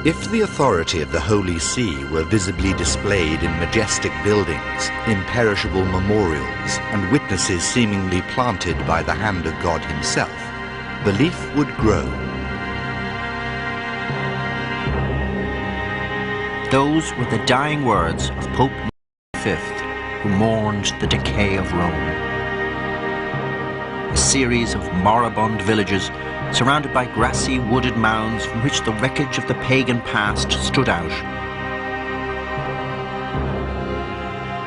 If the authority of the Holy See were visibly displayed in majestic buildings, imperishable memorials, and witnesses seemingly planted by the hand of God himself, belief would grow. Those were the dying words of Pope V, who mourned the decay of Rome. A series of moribund villages surrounded by grassy wooded mounds from which the wreckage of the pagan past stood out.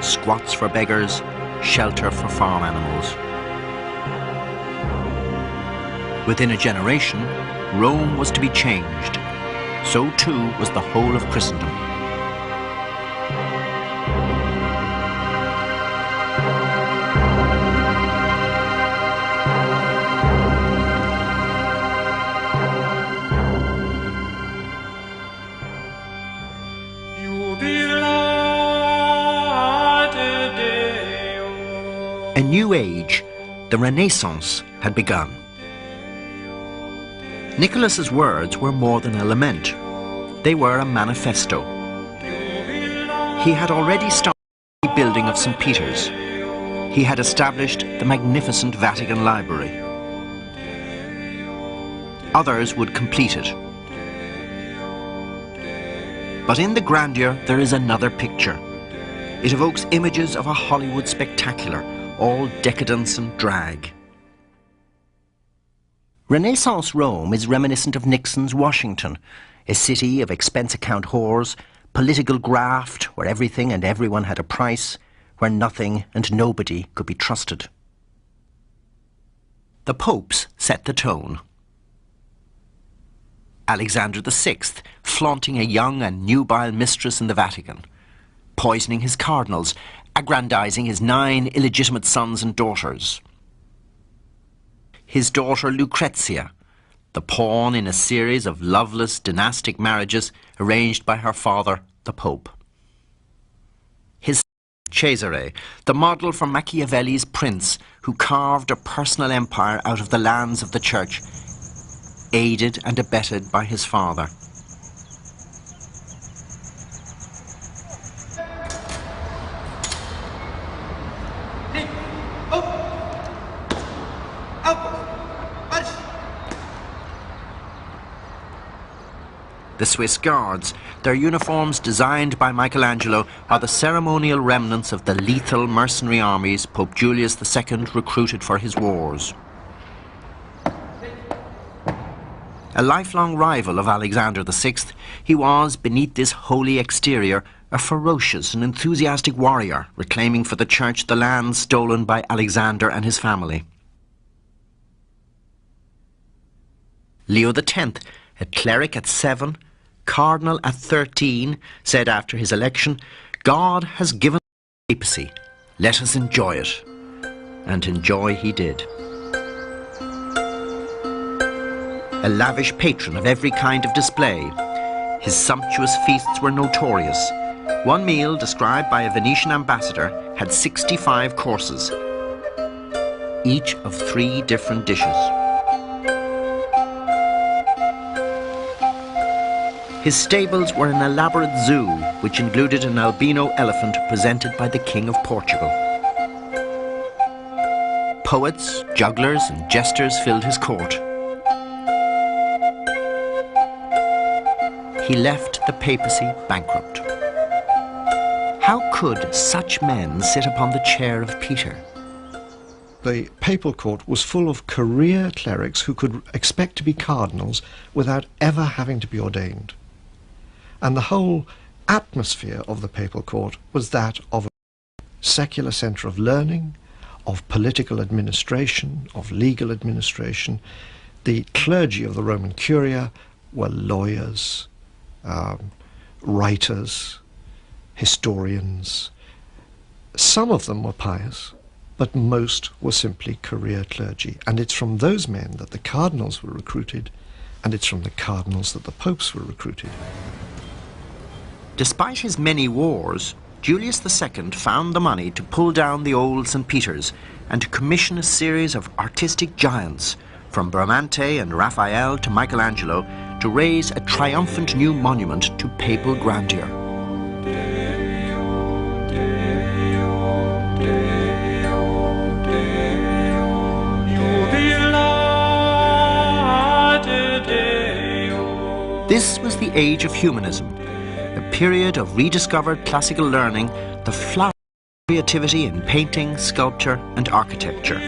Squats for beggars, shelter for farm animals. Within a generation, Rome was to be changed. So too was the whole of Christendom. A new age, the Renaissance, had begun. Nicholas's words were more than a lament. They were a manifesto. He had already started the rebuilding of St. Peter's. He had established the magnificent Vatican Library. Others would complete it. But in the grandeur, there is another picture. It evokes images of a Hollywood spectacular, all decadence and drag. Renaissance Rome is reminiscent of Nixon's Washington, a city of expense account whores, political graft where everything and everyone had a price, where nothing and nobody could be trusted. The popes set the tone. Alexander VI, flaunting a young and nubile mistress in the Vatican, poisoning his cardinals, aggrandizing his 9 illegitimate sons and daughters. His daughter Lucrezia, the pawn in a series of loveless dynastic marriages arranged by her father, the Pope. His Cesare, the model for Machiavelli's prince who carved a personal empire out of the lands of the church, aided and abetted by his father. The Swiss Guards, their uniforms designed by Michelangelo, are the ceremonial remnants of the lethal mercenary armies Pope Julius II recruited for his wars. A lifelong rival of Alexander VI, he was, beneath this holy exterior, a ferocious and enthusiastic warrior, reclaiming for the church the lands stolen by Alexander and his family. Leo X, a cleric at 7, cardinal at 13, said after his election, "God has given us papacy, let us enjoy it." And enjoy he did. A lavish patron of every kind of display, his sumptuous feasts were notorious. One meal, described by a Venetian ambassador, had 65 courses, each of 3 different dishes. His stables were an elaborate zoo, which included an albino elephant presented by the King of Portugal. Poets, jugglers, and jesters filled his court. He left the papacy bankrupt. How could such men sit upon the chair of Peter? The papal court was full of career clerics who could expect to be cardinals without ever having to be ordained. And the whole atmosphere of the papal court was that of a secular centre of learning, of political administration, of legal administration. The clergy of the Roman Curia were lawyers, writers, historians. Some of them were pious, but most were simply career clergy. And it's from those men that the cardinals were recruited, and it's from the cardinals that the popes were recruited. Despite his many wars, Julius II found the money to pull down the old St. Peter's and to commission a series of artistic giants, from Bramante and Raphael to Michelangelo, to raise a triumphant new monument to papal grandeur. This was the age of humanism, a period of rediscovered classical learning, the flower of creativity in painting, sculpture and architecture.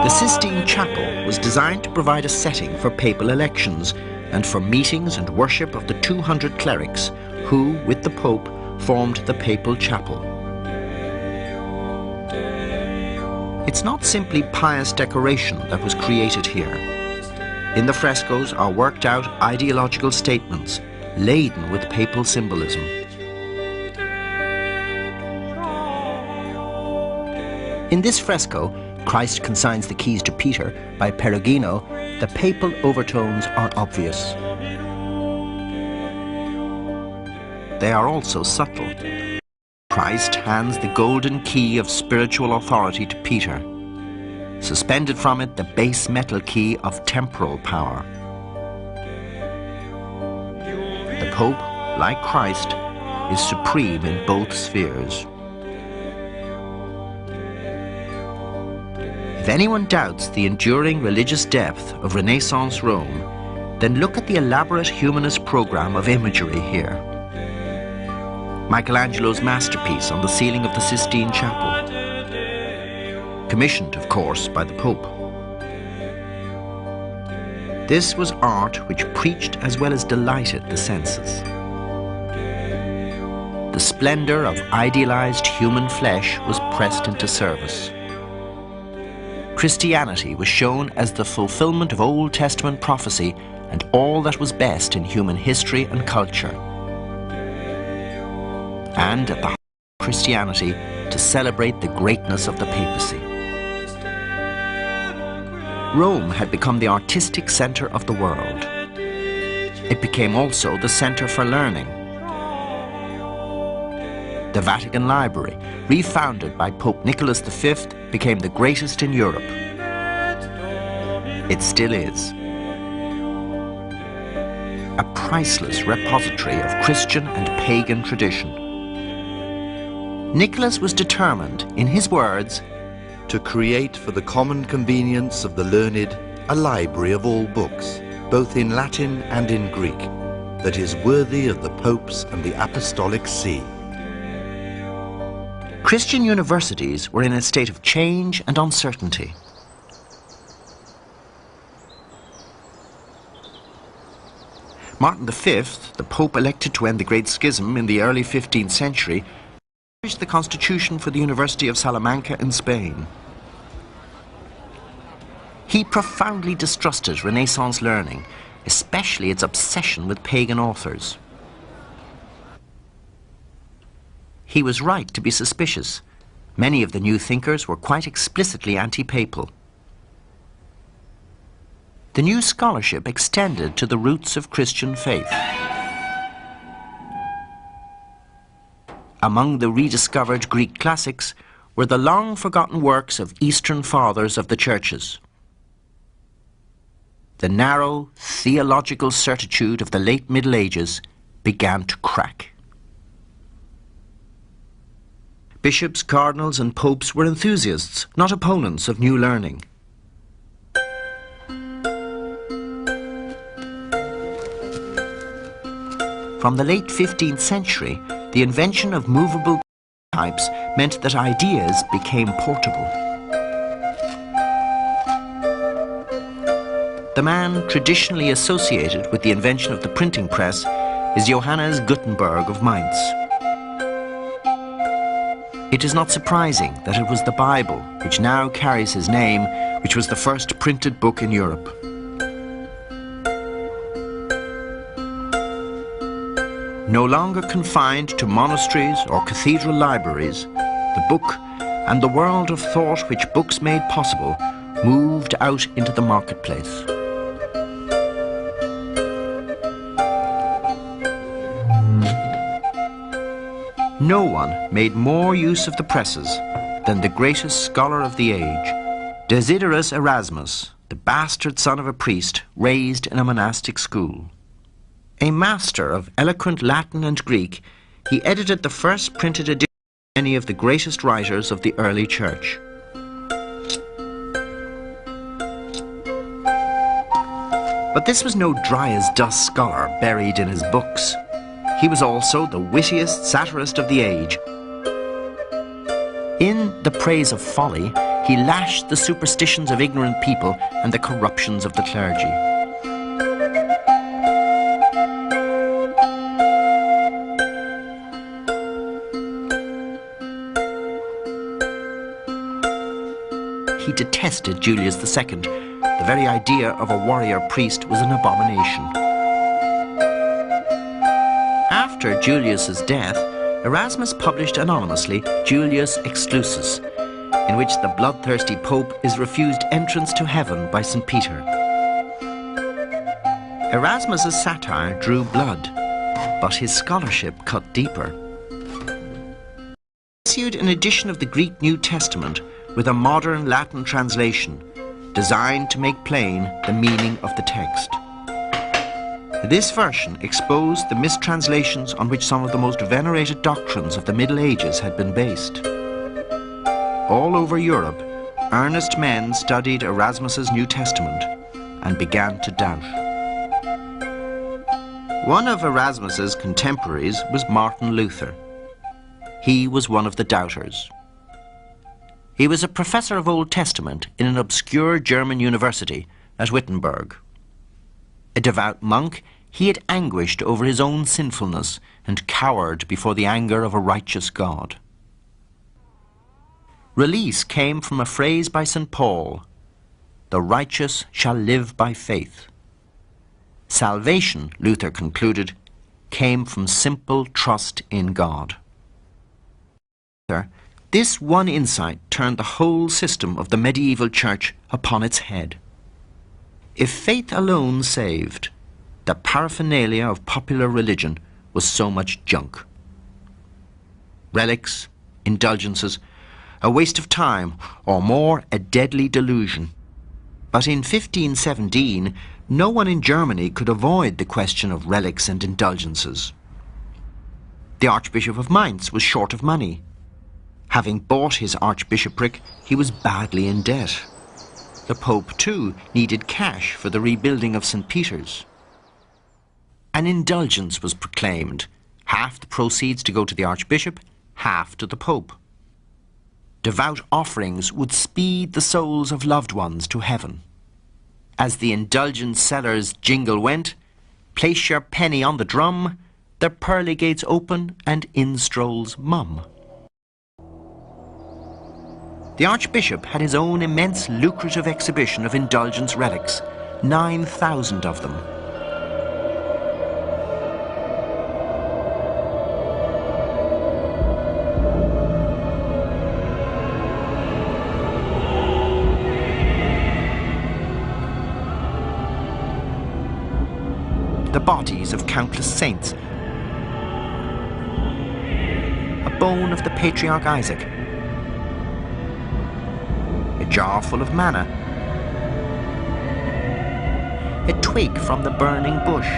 The Sistine Chapel was designed to provide a setting for papal elections and for meetings and worship of the 200 clerics who, with the Pope, formed the papal chapel. It's not simply pious decoration that was created here. In the frescoes are worked out ideological statements laden with papal symbolism. In this fresco, Christ consigns the keys to Peter by Perugino. The papal overtones are obvious. They are also subtle. Christ hands the golden key of spiritual authority to Peter. Suspended from it, the base metal key of temporal power. The Pope, like Christ, is supreme in both spheres. If anyone doubts the enduring religious depth of Renaissance Rome, then look at the elaborate humanist program of imagery here. Michelangelo's masterpiece on the ceiling of the Sistine Chapel, commissioned, of course, by the Pope. This was art which preached as well as delighted the senses. The splendor of idealized human flesh was pressed into service. Christianity was shown as the fulfillment of Old Testament prophecy and all that was best in human history and culture. And at the heart of Christianity, to celebrate the greatness of the papacy. Rome had become the artistic center of the world. It became also the center for learning. The Vatican Library, refounded by Pope Nicholas V, became the greatest in Europe. It still is. A priceless repository of Christian and pagan tradition. Nicholas was determined, in his words, to create for the common convenience of the learned a library of all books, both in Latin and in Greek, that is worthy of the popes and the apostolic see. Christian universities were in a state of change and uncertainty. Martin V, the Pope elected to end the Great Schism in the early 15th century, published the constitution for the University of Salamanca in Spain. He profoundly distrusted Renaissance learning, especially its obsession with pagan authors. He was right to be suspicious. Many of the new thinkers were quite explicitly anti-papal. The new scholarship extended to the roots of Christian faith. Among the rediscovered Greek classics were the long-forgotten works of Eastern fathers of the churches. The narrow theological certitude of the late Middle Ages began to crack. Bishops, cardinals and popes were enthusiasts, not opponents of new learning. From the late 15th century, the invention of movable types meant that ideas became portable. The man traditionally associated with the invention of the printing press is Johannes Gutenberg of Mainz. It is not surprising that it was the Bible, which now carries his name, which was the first printed book in Europe. No longer confined to monasteries or cathedral libraries, the book and the world of thought which books made possible moved out into the marketplace. No one made more use of the presses than the greatest scholar of the age, Desiderius Erasmus, the bastard son of a priest raised in a monastic school. A master of eloquent Latin and Greek, he edited the first printed edition of many of the greatest writers of the early church. But this was no dry-as-dust scholar buried in his books. He was also the wittiest satirist of the age. In The Praise of Folly, he lashed the superstitions of ignorant people and the corruptions of the clergy. He detested Julius II. The very idea of a warrior priest was an abomination. After Julius's death, Erasmus published anonymously Julius Exclusus, in which the bloodthirsty Pope is refused entrance to heaven by St. Peter. Erasmus's satire drew blood, but his scholarship cut deeper. He issued an edition of the Greek New Testament with a modern Latin translation, designed to make plain the meaning of the text. This version exposed the mistranslations on which some of the most venerated doctrines of the Middle Ages had been based. All over Europe, earnest men studied Erasmus's New Testament and began to doubt. One of Erasmus's contemporaries was Martin Luther. He was one of the doubters. He was a professor of Old Testament in an obscure German university at Wittenberg. A devout monk, he had anguished over his own sinfulness and cowered before the anger of a righteous God. Release came from a phrase by St. Paul, "The righteous shall live by faith." Salvation, Luther concluded, came from simple trust in God. This one insight turned the whole system of the medieval church upon its head. If faith alone saved, the paraphernalia of popular religion was so much junk. Relics, indulgences, a waste of time, or more, a deadly delusion. But in 1517, no one in Germany could avoid the question of relics and indulgences. The Archbishop of Mainz was short of money. Having bought his archbishopric, he was badly in debt. The Pope, too, needed cash for the rebuilding of St. Peter's. An indulgence was proclaimed, half the proceeds to go to the Archbishop, half to the Pope. Devout offerings would speed the souls of loved ones to heaven. As the indulgence seller's jingle went, "Place your penny on the drum, the pearly gates open and in strolls Mum." The Archbishop had his own immense lucrative exhibition of indulgence relics, 9,000 of them. The bodies of countless saints, a bone of the patriarch Isaac, a jar full of manna, a twig from the burning bush,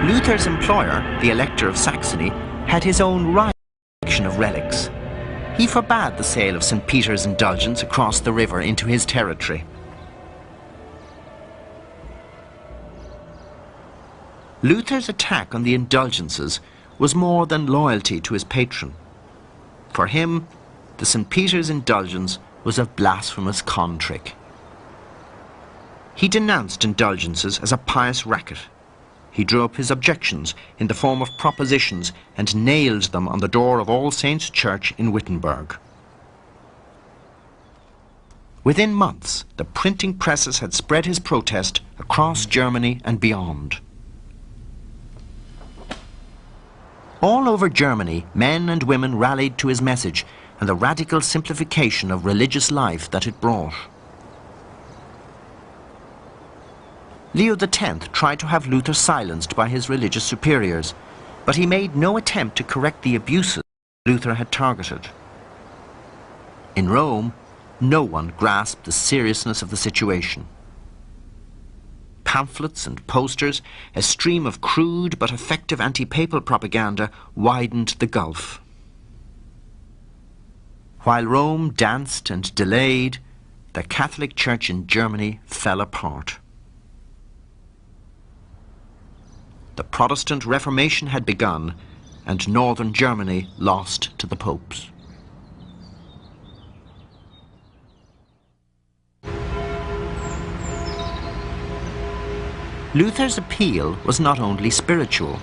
Luther's employer, the Elector of Saxony, had his own right collection of relics. He forbade the sale of St. Peter's indulgence across the river into his territory. Luther's attack on the indulgences was more than loyalty to his patron. For him, the St. Peter's indulgence was a blasphemous con trick. He denounced indulgences as a pious racket. He drew up his objections in the form of propositions and nailed them on the door of All Saints' Church in Wittenberg. Within months, the printing presses had spread his protest across Germany and beyond. All over Germany, men and women rallied to his message and the radical simplification of religious life that it brought. Leo X tried to have Luther silenced by his religious superiors, but he made no attempt to correct the abuses Luther had targeted. In Rome, no one grasped the seriousness of the situation. Pamphlets and posters, a stream of crude but effective anti-papal propaganda widened the gulf. While Rome danced and delayed, the Catholic Church in Germany fell apart. The Protestant Reformation had begun, and northern Germany lost to the popes. Luther's appeal was not only spiritual.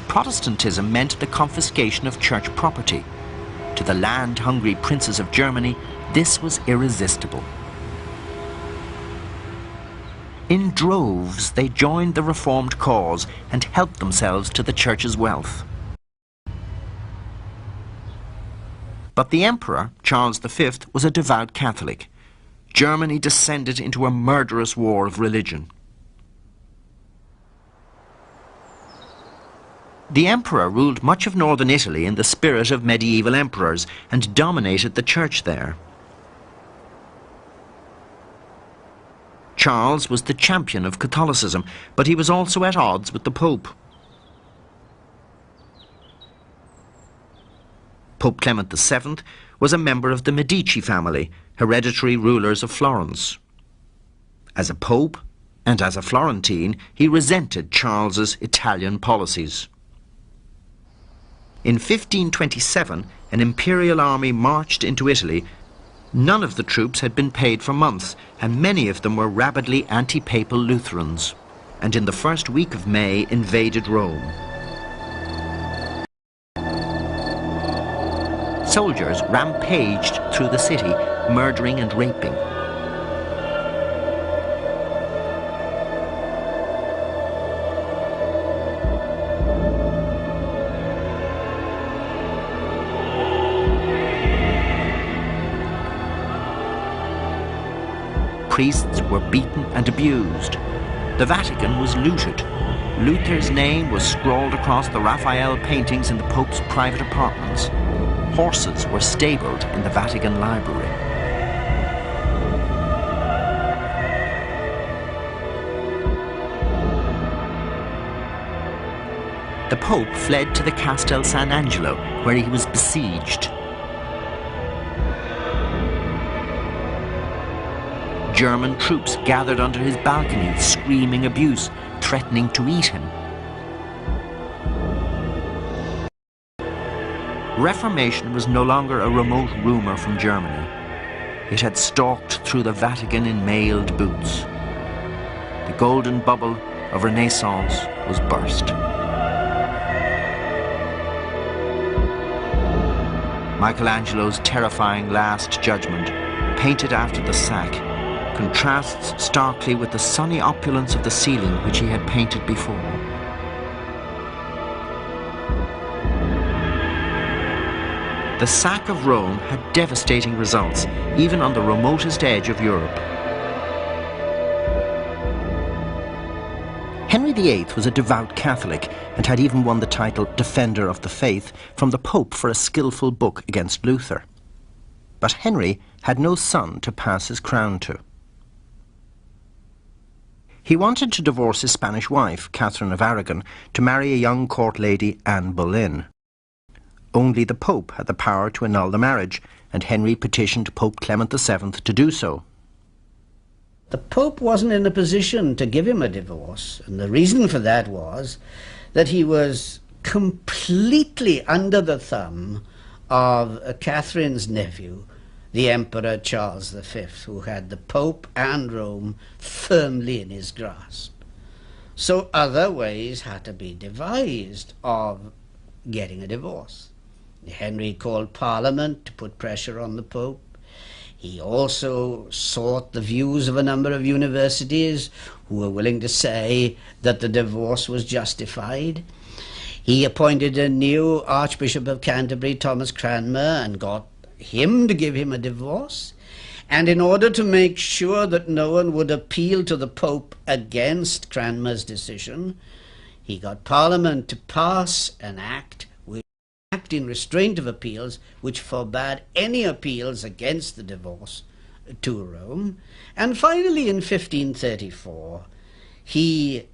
Protestantism meant the confiscation of church property. To the land-hungry princes of Germany, this was irresistible. In droves, they joined the Reformed cause and helped themselves to the church's wealth. But the Emperor, Charles V, was a devout Catholic. Germany descended into a murderous war of religion. The Emperor ruled much of northern Italy in the spirit of medieval emperors and dominated the church there. Charles was the champion of Catholicism, but he was also at odds with the Pope. Pope Clement VII was a member of the Medici family, hereditary rulers of Florence. As a pope and as a Florentine, he resented Charles's Italian policies. In 1527, an imperial army marched into Italy. None of the troops had been paid for months, and many of them were rabidly anti-papal Lutherans, and in the first week of May invaded Rome. Soldiers rampaged through the city, murdering and raping. Priests were beaten and abused. The Vatican was looted. Luther's name was scrawled across the Raphael paintings in the Pope's private apartments. Horses were stabled in the Vatican library. The Pope fled to the Castel San Angelo, where he was besieged. German troops gathered under his balcony, screaming abuse, threatening to eat him. Reformation was no longer a remote rumour from Germany. It had stalked through the Vatican in mailed boots. The golden bubble of Renaissance was burst. Michelangelo's terrifying Last Judgment, painted after the sack, contrasts starkly with the sunny opulence of the ceiling which he had painted before. The sack of Rome had devastating results, even on the remotest edge of Europe. Henry VIII was a devout Catholic and had even won the title Defender of the Faith from the Pope for a skillful book against Luther. But Henry had no son to pass his crown to. He wanted to divorce his Spanish wife, Catherine of Aragon, to marry a young court lady, Anne Boleyn. Only the Pope had the power to annul the marriage, and Henry petitioned Pope Clement VII to do so. The Pope wasn't in a position to give him a divorce, and the reason for that was that he was completely under the thumb of Catherine's nephew, the Emperor Charles V, who had the Pope and Rome firmly in his grasp. So other ways had to be devised of getting a divorce. Henry called Parliament to put pressure on the Pope. He also sought the views of a number of universities who were willing to say that the divorce was justified. He appointed a new Archbishop of Canterbury, Thomas Cranmer, and got him to give him a divorce. And in order to make sure that no one would appeal to the Pope against Cranmer's decision, he got Parliament to pass an act in restraint of appeals, which forbade any appeals against the divorce to Rome. And finally, in 1534, he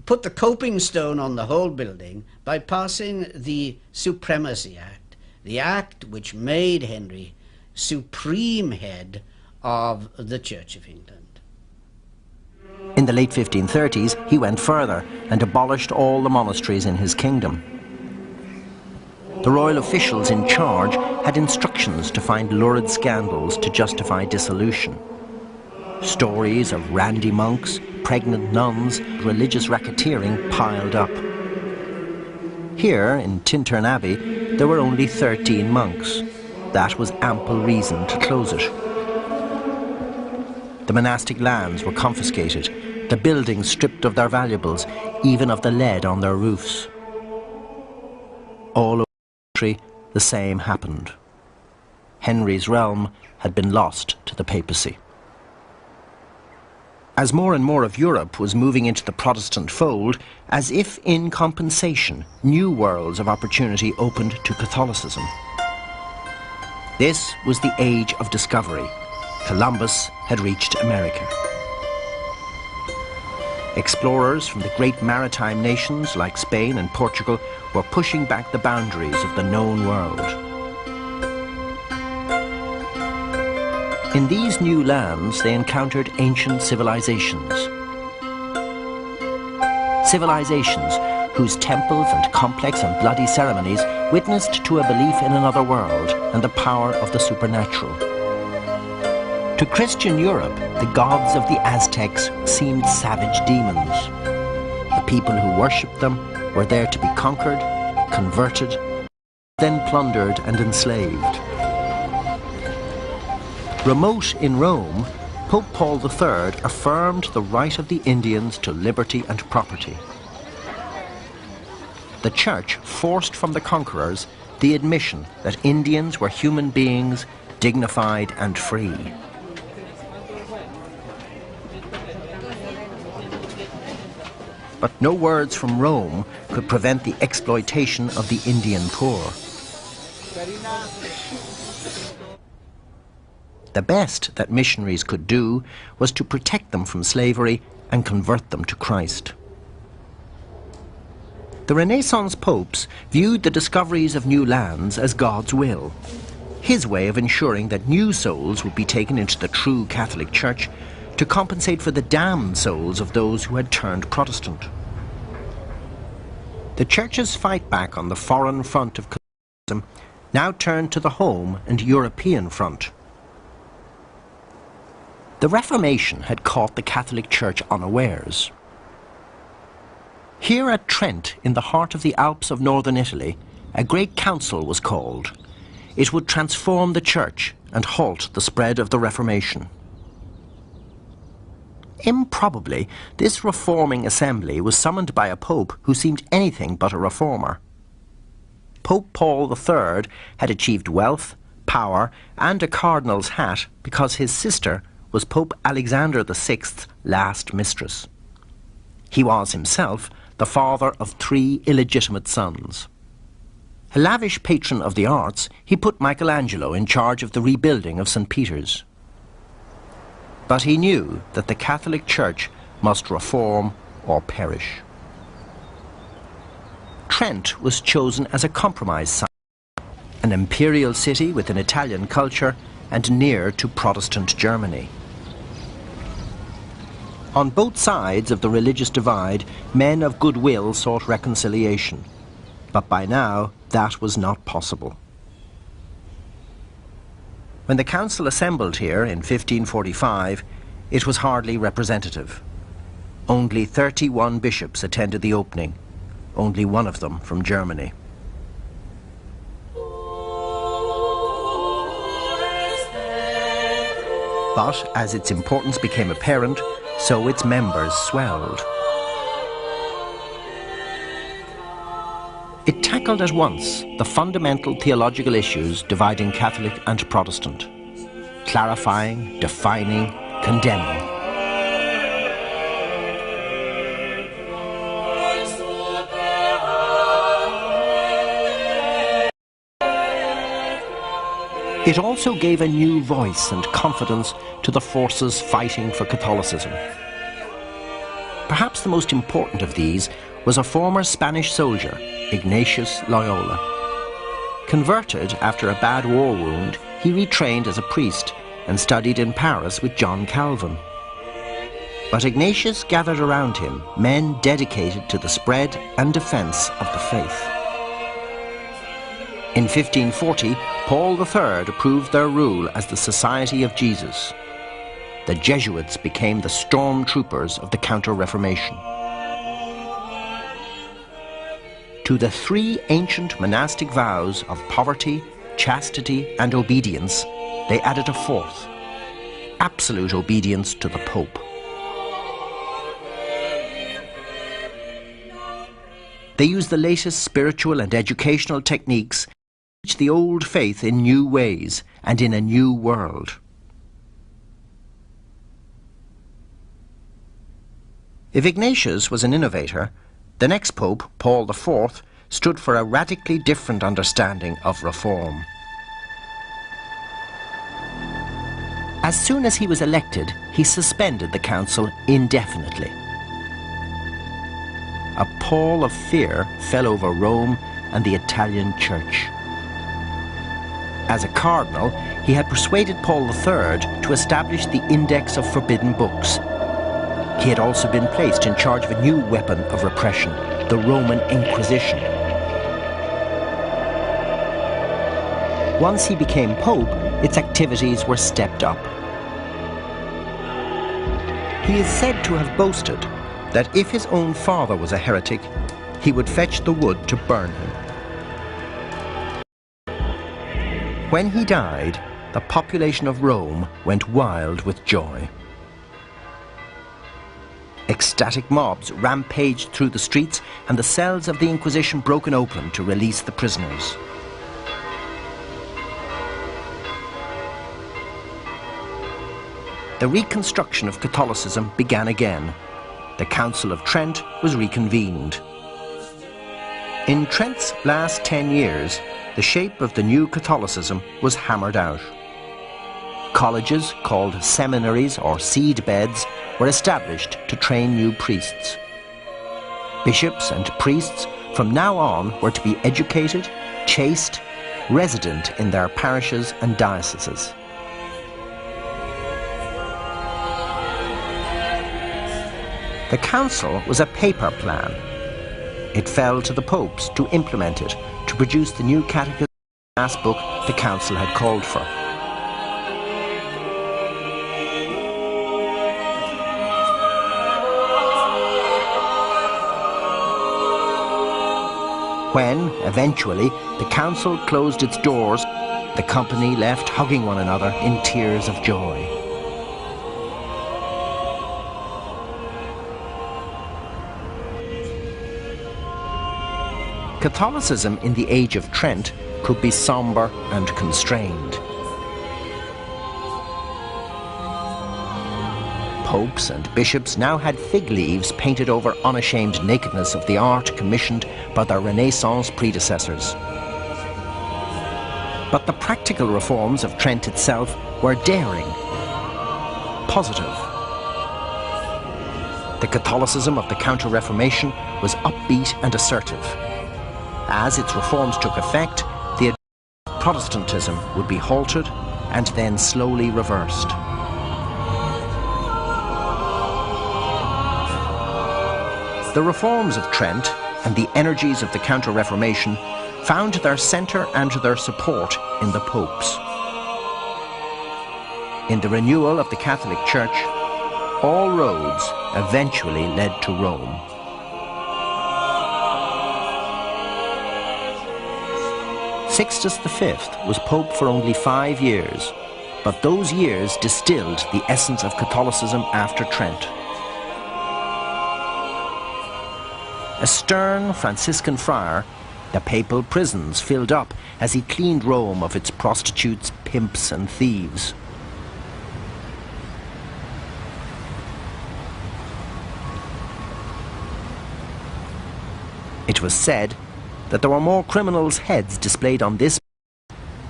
put the coping stone on the whole building by passing the Supremacy Act, the act which made Henry supreme head of the Church of England. In the late 1530s, he went further and abolished all the monasteries in his kingdom. The royal officials in charge had instructions to find lurid scandals to justify dissolution. Stories of randy monks, pregnant nuns, religious racketeering piled up. Here, in Tintern Abbey, there were only 13 monks. That was ample reason to close it. The monastic lands were confiscated, the buildings stripped of their valuables, even of the lead on their roofs. All over the country, the same happened. Henry's realm had been lost to the papacy. As more and more of Europe was moving into the Protestant fold, as if in compensation, new worlds of opportunity opened to Catholicism. This was the age of discovery. Columbus had reached America. Explorers from the great maritime nations like Spain and Portugal were pushing back the boundaries of the known world. In these new lands, they encountered ancient civilizations. Civilizations whose temples and complex and bloody ceremonies witnessed to a belief in another world and the power of the supernatural. To Christian Europe, the gods of the Aztecs seemed savage demons. The people who worshipped them were there to be conquered, converted, then plundered and enslaved. Remote in Rome, Pope Paul III affirmed the right of the Indians to liberty and property. The Church forced from the conquerors the admission that Indians were human beings, dignified and free. But no words from Rome could prevent the exploitation of the Indian poor. The best that missionaries could do was to protect them from slavery and convert them to Christ. The Renaissance popes viewed the discoveries of new lands as God's will, his way of ensuring that new souls would be taken into the true Catholic Church to compensate for the damned souls of those who had turned Protestant. The Church's fight back on the foreign front of Catholicism now turned to the home and European front. The Reformation had caught the Catholic Church unawares. Here at Trent, in the heart of the Alps of northern Italy, a great council was called. It would transform the Church and halt the spread of the Reformation. Improbably, this reforming assembly was summoned by a pope who seemed anything but a reformer. Pope Paul III had achieved wealth, power, and a cardinal's hat because his sister was Pope Alexander VI's last mistress. He was himself the father of 3 illegitimate sons. A lavish patron of the arts, he put Michelangelo in charge of the rebuilding of St. Peter's. But he knew that the Catholic Church must reform or perish. Trent was chosen as a compromise site, an imperial city with an Italian culture and near to Protestant Germany. On both sides of the religious divide, men of goodwill sought reconciliation, but by now that was not possible. When the council assembled here in 1545, it was hardly representative. Only 31 bishops attended the opening, only one of them from Germany. But as its importance became apparent, so its members swelled. It tackled at once the fundamental theological issues dividing Catholic and Protestant, clarifying, defining, condemning. It also gave a new voice and confidence to the forces fighting for Catholicism. Perhaps the most important of these was a former Spanish soldier, Ignatius Loyola. Converted after a bad war wound, he retrained as a priest and studied in Paris with John Calvin. But Ignatius gathered around him men dedicated to the spread and defence of the faith. In 1540, Paul III approved their rule as the Society of Jesus. The Jesuits became the stormtroopers of the Counter-Reformation. To the three ancient monastic vows of poverty, chastity, and obedience, they added a fourth: absolute obedience to the Pope. They used the latest spiritual and educational techniques to teach the old faith in new ways and in a new world. If Ignatius was an innovator, the next Pope, Paul IV, stood for a radically different understanding of reform. As soon as he was elected, he suspended the council indefinitely. A pall of fear fell over Rome and the Italian Church. As a cardinal, he had persuaded Paul III to establish the Index of Forbidden Books. He had also been placed in charge of a new weapon of repression, the Roman Inquisition. Once he became Pope, its activities were stepped up. He is said to have boasted that if his own father was a heretic, he would fetch the wood to burn him. When he died, the population of Rome went wild with joy. Ecstatic mobs rampaged through the streets and the cells of the Inquisition broken open to release the prisoners. The reconstruction of Catholicism began again. The Council of Trent was reconvened. In Trent's last 10 years, the shape of the new Catholicism was hammered out. Colleges, called seminaries or seed beds, were established to train new priests. Bishops and priests from now on were to be educated, chaste, resident in their parishes and dioceses. The council was a paper plan. It fell to the popes to implement it, to produce the new catechism and mass book the council had called for. When, eventually, the council closed its doors, the company left hugging one another in tears of joy. Catholicism in the Age of Trent could be sombre and constrained. Popes and bishops now had fig leaves painted over unashamed nakedness of the art commissioned by their Renaissance predecessors. But the practical reforms of Trent itself were daring, positive. The Catholicism of the Counter-Reformation was upbeat and assertive. As its reforms took effect, the Protestantism would be halted and then slowly reversed. The reforms of Trent and the energies of the Counter-Reformation found their centre and their support in the popes. In the renewal of the Catholic Church, all roads eventually led to Rome. Sixtus V was Pope for only 5 years, but those years distilled the essence of Catholicism after Trent. A stern Franciscan friar, The papal prisons filled up as he cleaned Rome of its prostitutes, pimps and thieves. It was said that there were more criminals' heads displayed on this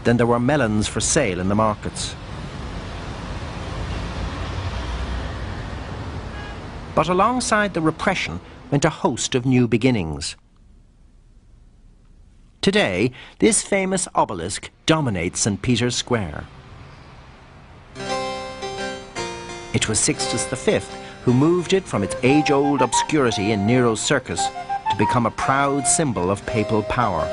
than there were melons for sale in the markets. But alongside the repression went a host of new beginnings. Today, this famous obelisk dominates St. Peter's Square. It was Sixtus V who moved it from its age-old obscurity in Nero's circus to become a proud symbol of papal power.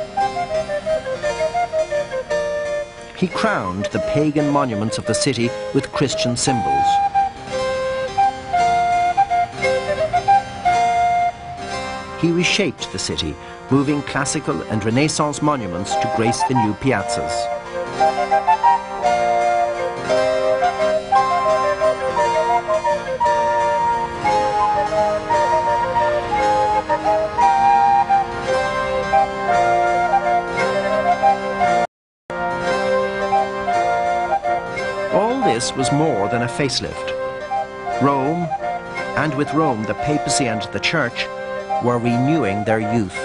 He crowned the pagan monuments of the city with Christian symbols. He reshaped the city, moving classical and Renaissance monuments to grace the new piazzas. All this was more than a facelift. Rome, and with Rome the papacy and the church, were renewing their youth.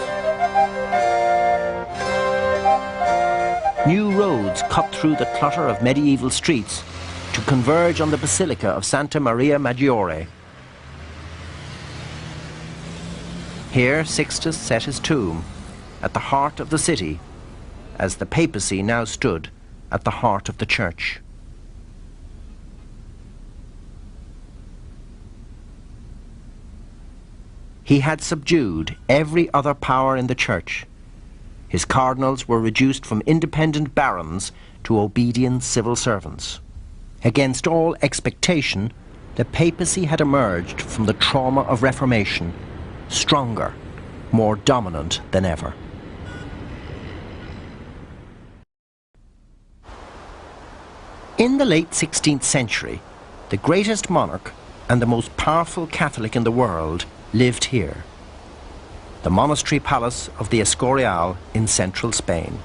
New roads cut through the clutter of medieval streets to converge on the Basilica of Santa Maria Maggiore. Here Sixtus set his tomb, at the heart of the city, as the papacy now stood at the heart of the church. He had subdued every other power in the church. His cardinals were reduced from independent barons to obedient civil servants. Against all expectation, the papacy had emerged from the trauma of Reformation, stronger, more dominant than ever. In the late 16th century, the greatest monarch and the most powerful Catholic in the world lived here, the monastery palace of the Escorial in central Spain.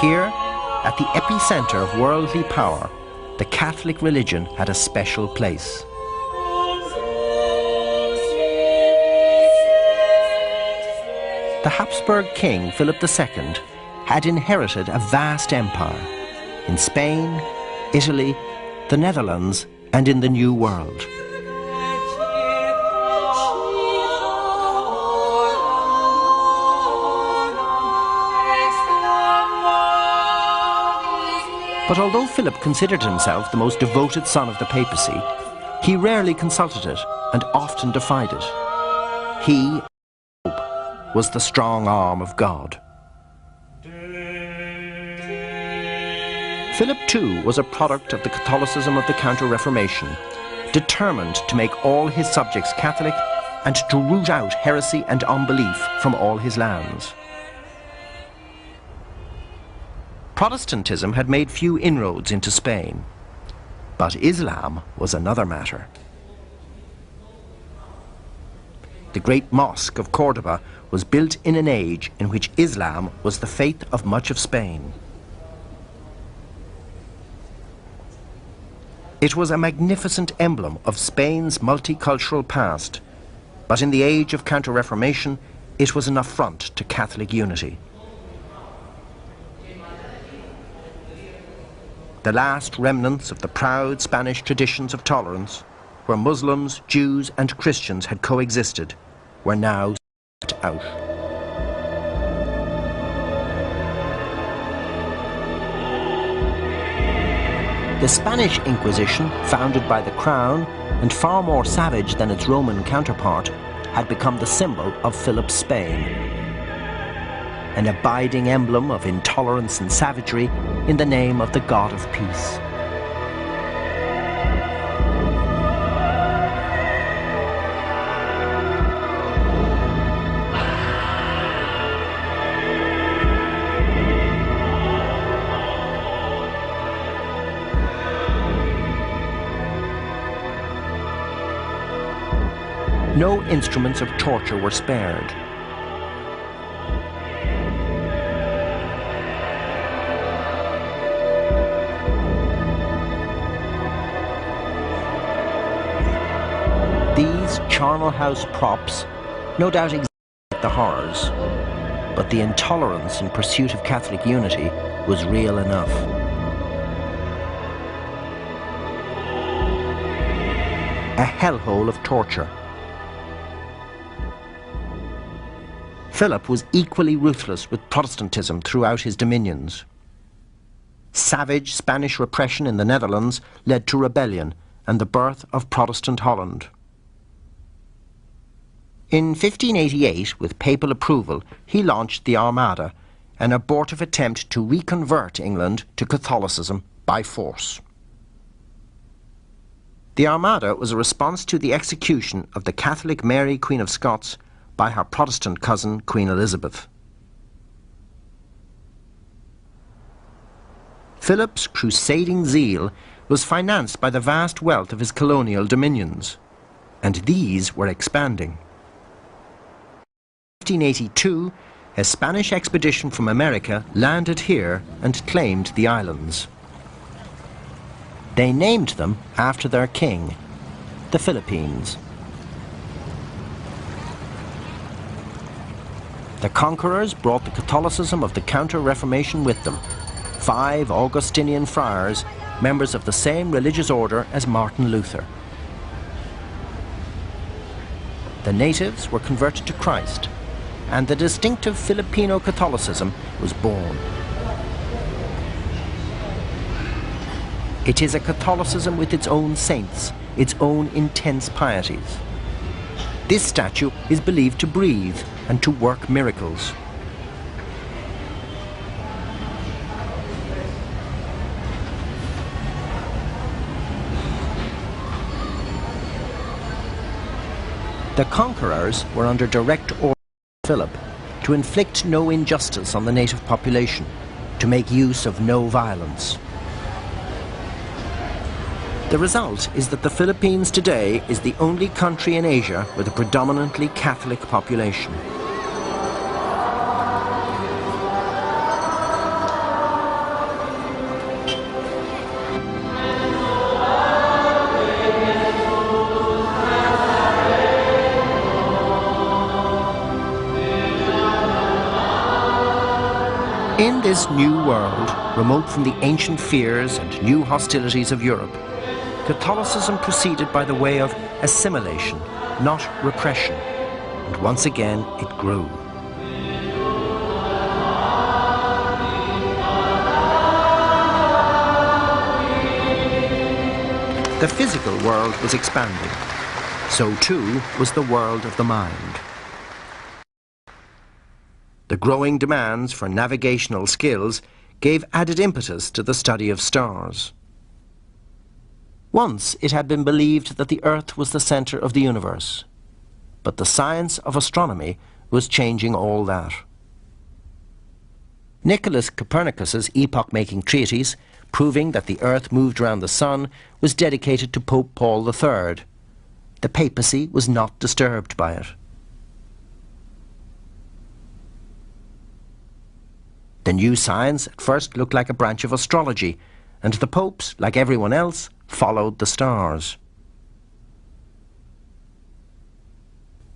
Here, at the epicenter of worldly power, the Catholic religion had a special place. The Habsburg king Philip II had inherited a vast empire in Spain, Italy, the Netherlands, and in the New World. But although Philip considered himself the most devoted son of the papacy, he rarely consulted it and often defied it. He, Pope, was the strong arm of God. Philip too was a product of the Catholicism of the Counter-Reformation, determined to make all his subjects Catholic and to root out heresy and unbelief from all his lands. Protestantism had made few inroads into Spain, but Islam was another matter. The great mosque of Cordoba was built in an age in which Islam was the faith of much of Spain. It was a magnificent emblem of Spain's multicultural past, but in the age of Counter-Reformation, it was an affront to Catholic unity. The last remnants of the proud Spanish traditions of tolerance, where Muslims, Jews and Christians had coexisted, were now stamped out. The Spanish Inquisition, founded by the Crown and far more savage than its Roman counterpart, had become the symbol of Philip's Spain, an abiding emblem of intolerance and savagery in the name of the God of peace. No instruments of torture were spared. These charnel house props no doubt exaggerate the horrors, but the intolerance in pursuit of Catholic unity was real enough. A hellhole of torture. Philip was equally ruthless with Protestantism throughout his dominions. Savage Spanish repression in the Netherlands led to rebellion and the birth of Protestant Holland. In 1588, with papal approval, he launched the Armada, an abortive attempt to reconvert England to Catholicism by force. The Armada was a response to the execution of the Catholic Mary, Queen of Scots, by her Protestant cousin, Queen Elizabeth. Philip's crusading zeal was financed by the vast wealth of his colonial dominions, and these were expanding. In 1582, a Spanish expedition from America landed here and claimed the islands. They named them after their king, the Philippines. The conquerors brought the Catholicism of the Counter-Reformation with them. 5 Augustinian friars, members of the same religious order as Martin Luther. The natives were converted to Christ, and the distinctive Filipino Catholicism was born. It is a Catholicism with its own saints, its own intense pieties. This statue is believed to breathe and to work miracles. The conquerors were under direct order of Philip to inflict no injustice on the native population, to make use of no violence. The result is that the Philippines today is the only country in Asia with a predominantly Catholic population. In this new world, remote from the ancient fears and new hostilities of Europe, Catholicism proceeded by the way of assimilation, not repression, and once again it grew. The physical world was expanding. So too was the world of the mind. The growing demands for navigational skills gave added impetus to the study of stars. Once it had been believed that the Earth was the centre of the universe, but the science of astronomy was changing all that. Nicholas Copernicus's epoch-making treatise, proving that the Earth moved around the Sun, was dedicated to Pope Paul III. The papacy was not disturbed by it. The new science at first looked like a branch of astrology, and the popes, like everyone else, followed the stars.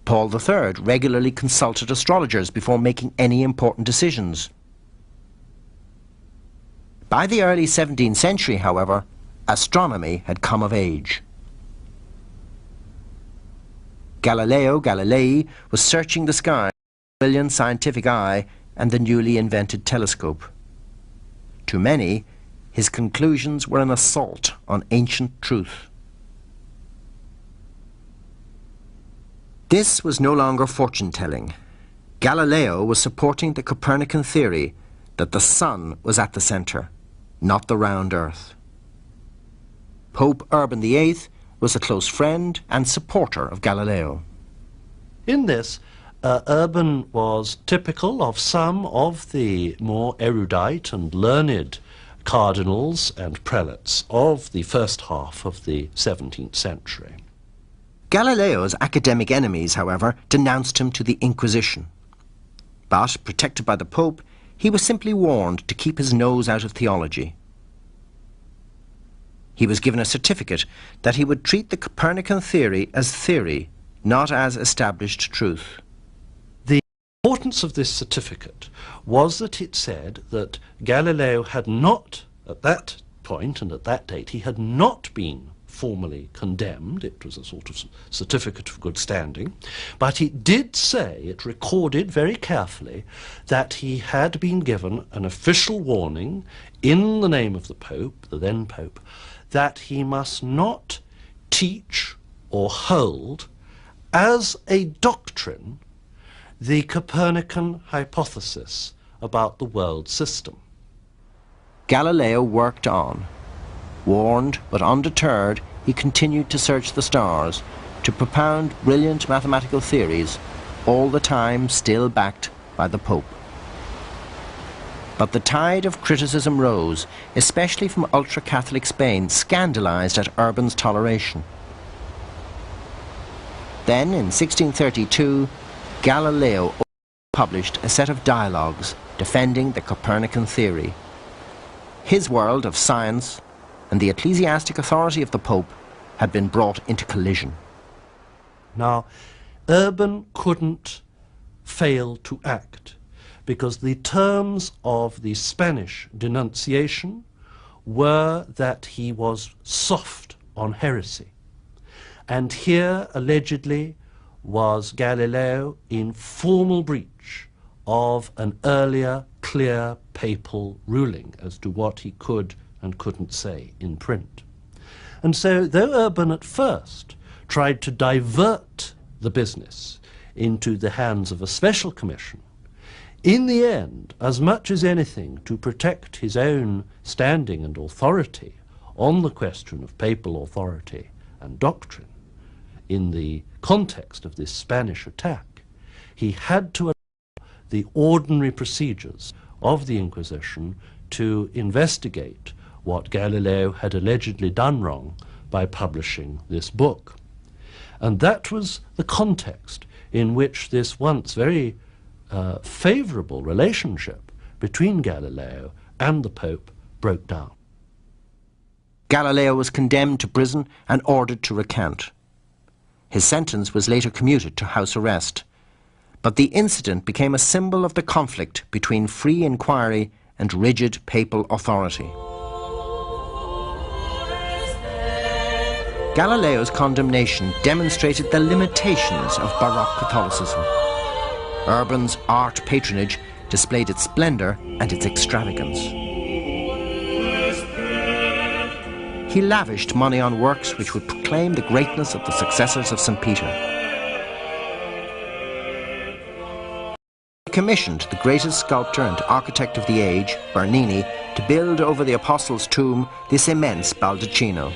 Paul III regularly consulted astrologers before making any important decisions. By the early 17th century, however, astronomy had come of age. Galileo Galilei was searching the sky with a brilliant scientific eye and the newly invented telescope. To many, his conclusions were an assault on ancient truth. This was no longer fortune-telling. Galileo was supporting the Copernican theory that the sun was at the centre, not the round earth. Pope Urban VIII was a close friend and supporter of Galileo. In this, Urban was typical of some of the more erudite and learned cardinals and prelates of the first half of the 17th century. Galileo's academic enemies, however, denounced him to the Inquisition. But, protected by the Pope, he was simply warned to keep his nose out of theology. He was given a certificate that he would treat the Copernican theory as theory, not as established truth. The importance of this certificate was that it said that Galileo had not, at that point and at that date, he had not been formally condemned. It was a sort of certificate of good standing. But it did say, it recorded very carefully, that he had been given an official warning in the name of the Pope, the then Pope, that he must not teach or hold as a doctrine the Copernican hypothesis about the world system. Galileo worked on. Warned but undeterred, he continued to search the stars, to propound brilliant mathematical theories, all the time still backed by the Pope. But the tide of criticism rose, especially from ultra-Catholic Spain, scandalized at Urban's toleration. Then, in 1632, Galileo published a set of dialogues defending the Copernican theory. His world of science and the ecclesiastic authority of the Pope had been brought into collision. Now, Urban couldn't fail to act, because the terms of the Spanish denunciation were that he was soft on heresy. And here, allegedly, was Galileo in formal breach of an earlier clear papal ruling as to what he could and couldn't say in print. And so, though Urban at first tried to divert the business into the hands of a special commission, in the end, as much as anything, to protect his own standing and authority on the question of papal authority and doctrine, in the context of this Spanish attack, he had to allow the ordinary procedures of the Inquisition to investigate what Galileo had allegedly done wrong by publishing this book. And that was the context in which this once very favourable relationship between Galileo and the Pope broke down. Galileo was condemned to prison and ordered to recant. His sentence was later commuted to house arrest. But the incident became a symbol of the conflict between free inquiry and rigid papal authority. Galileo's condemnation demonstrated the limitations of Baroque Catholicism. Urban's art patronage displayed its splendour and its extravagance. He lavished money on works which would proclaim the greatness of the successors of St. Peter. He commissioned the greatest sculptor and architect of the age, Bernini, to build over the Apostles' tomb this immense baldacchino.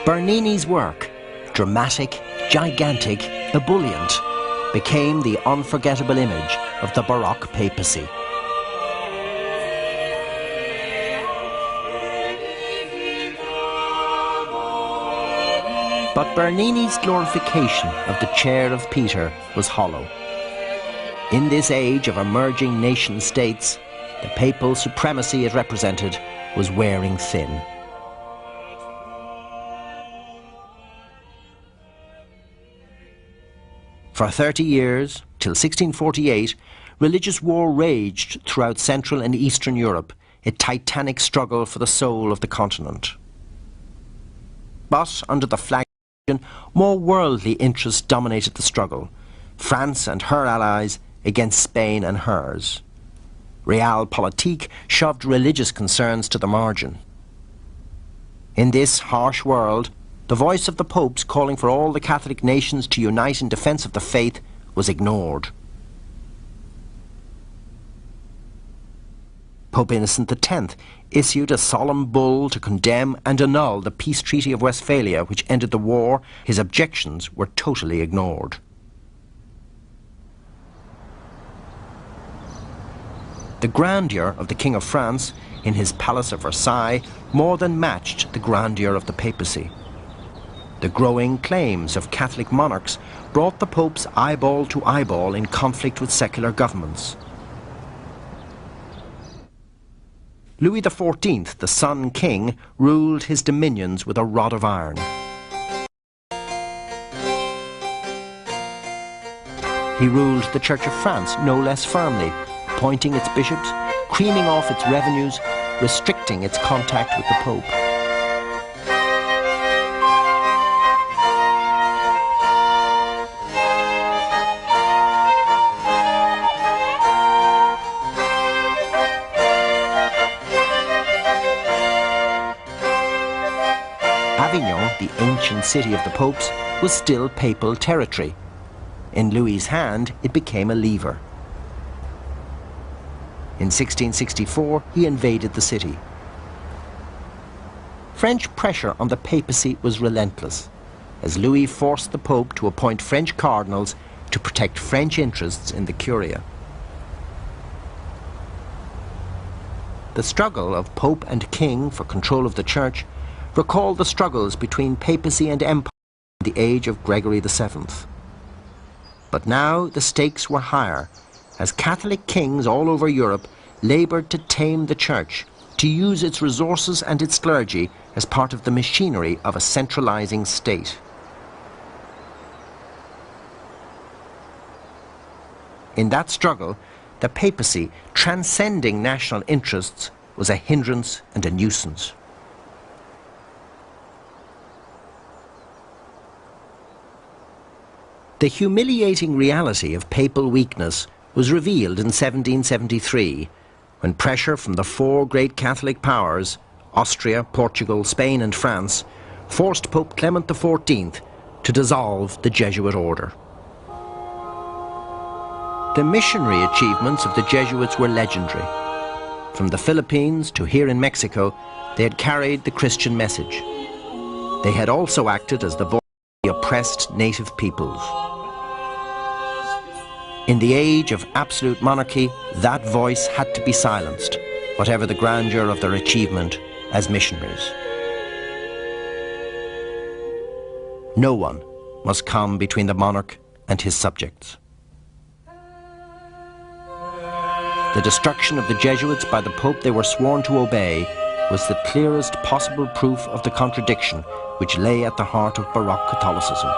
Bernini's work, dramatic, gigantic, ebullient, became the unforgettable image of the Baroque papacy. But Bernini's glorification of the chair of Peter was hollow. In this age of emerging nation-states, the papal supremacy it represented was wearing thin. For 30 years, till 1648, religious war raged throughout Central and Eastern Europe, a titanic struggle for the soul of the continent. But under the flag, more worldly interests dominated the struggle. France and her allies against Spain and hers. Realpolitik shoved religious concerns to the margin. In this harsh world, the voice of the popes calling for all the Catholic nations to unite in defence of the faith was ignored. Pope Innocent X issued a solemn bull to condemn and annul the peace treaty of Westphalia, which ended the war. His objections were totally ignored. The grandeur of the King of France in his palace of Versailles more than matched the grandeur of the papacy. The growing claims of Catholic monarchs brought the popes eyeball to eyeball in conflict with secular governments. Louis XIV, the Sun King, ruled his dominions with a rod of iron. He ruled the Church of France no less firmly, appointing its bishops, creaming off its revenues, restricting its contact with the Pope. Avignon, the ancient city of the popes, was still papal territory. In Louis's hand, it became a lever. In 1664, he invaded the city. French pressure on the papacy was relentless, as Louis forced the Pope to appoint French cardinals to protect French interests in the Curia. The struggle of Pope and King for control of the Church recalled the struggles between papacy and empire in the age of Gregory VII. But now the stakes were higher, as Catholic kings all over Europe laboured to tame the Church, to use its resources and its clergy as part of the machinery of a centralising state. In that struggle, the papacy, transcending national interests, was a hindrance and a nuisance. The humiliating reality of papal weakness was revealed in 1773, when pressure from the four great Catholic powers, Austria, Portugal, Spain and France, forced Pope Clement XIV to dissolve the Jesuit order. The missionary achievements of the Jesuits were legendary. From the Philippines to here in Mexico, they had carried the Christian message. They had also acted as the voice of the oppressed native peoples. In the age of absolute monarchy, that voice had to be silenced, whatever the grandeur of their achievement as missionaries. No one must come between the monarch and his subjects. The destruction of the Jesuits by the Pope they were sworn to obey was the clearest possible proof of the contradiction which lay at the heart of Baroque Catholicism.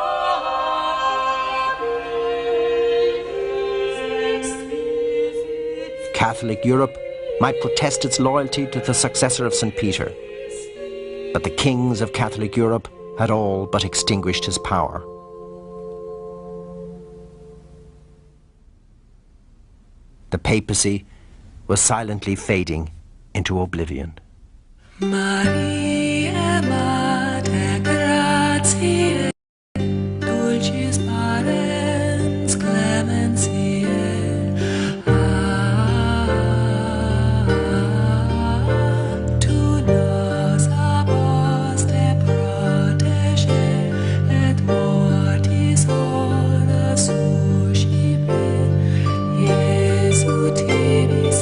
Catholic Europe might protest its loyalty to the successor of St. Peter, but the kings of Catholic Europe had all but extinguished his power. The papacy was silently fading into oblivion. Maria.